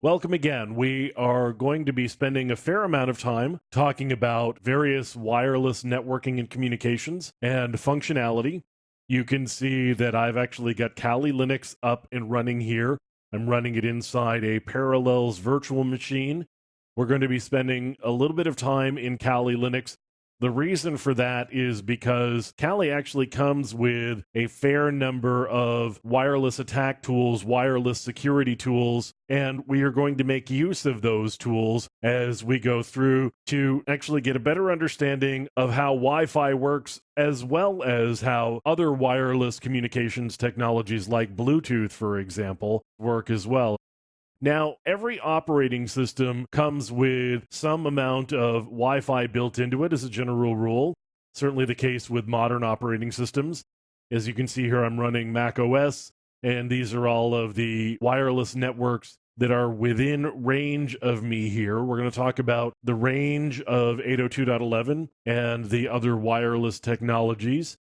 Welcome again. We are going to be spending a fair amount of time talking about various wireless networking and communications and functionality. You can see that I've actually got Kali Linux up and running here. I'm running it inside a Parallels virtual machine. We're going to be spending a little bit of time in Kali Linux. The reason for that is because Kali actually comes with a fair number of wireless attack tools, wireless security tools, and we are going to make use of those tools as we go through to actually get a better understanding of how Wi-Fi works, as well as how other wireless communications technologies like Bluetooth, for example, work as well. Now, every operating system comes with some amount of Wi Fi built into it as a general rule. Certainly the case with modern operating systems. As you can see here, I'm running Mac OS, and these are all of the wireless networks that are within range of me here. We're going to talk about the range of 802.11 and the other wireless technologies.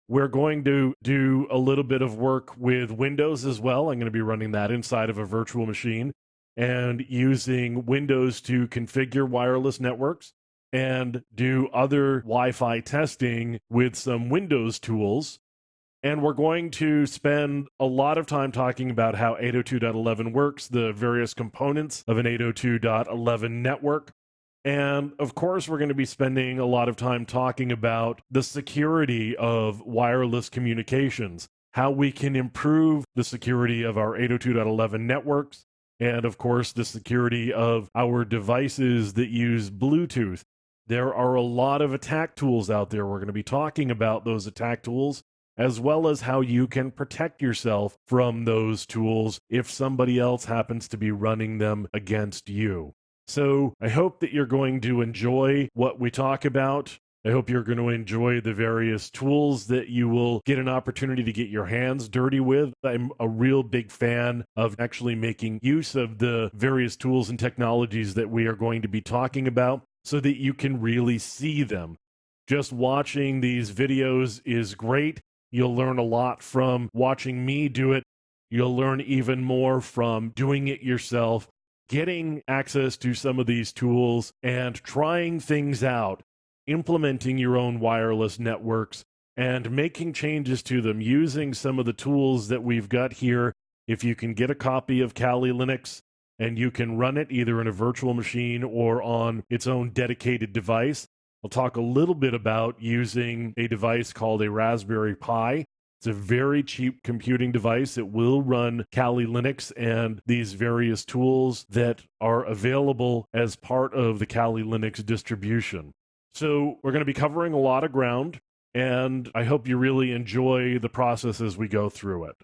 We're going to do a little bit of work with Windows as well. I'm going to be running that inside of a virtual machine and using Windows to configure wireless networks and do other Wi-Fi testing with some Windows tools. And we're going to spend a lot of time talking about how 802.11 works, the various components of an 802.11 network. And of course, we're going to be spending a lot of time talking about the security of wireless communications, how we can improve the security of our 802.11 networks, and of course, the security of our devices that use Bluetooth. There are a lot of attack tools out there. We're going to be talking about those attack tools, as well as how you can protect yourself from those tools if somebody else happens to be running them against you. So I hope that you're going to enjoy what we talk about. I hope you're going to enjoy the various tools that you will get an opportunity to get your hands dirty with. I'm a real big fan of actually making use of the various tools and technologies that we are going to be talking about so that you can really see them. Just watching these videos is great. You'll learn a lot from watching me do it. You'll learn even more from doing it yourself, getting access to some of these tools and trying things out, implementing your own wireless networks and making changes to them using some of the tools that we've got here. If you can get a copy of Kali Linux and you can run it either in a virtual machine or on its own dedicated device. I'll talk a little bit about using a device called a Raspberry Pi. It's a very cheap computing device. It will run Kali Linux and these various tools that are available as part of the Kali Linux distribution. So we're going to be covering a lot of ground, and I hope you really enjoy the process as we go through it.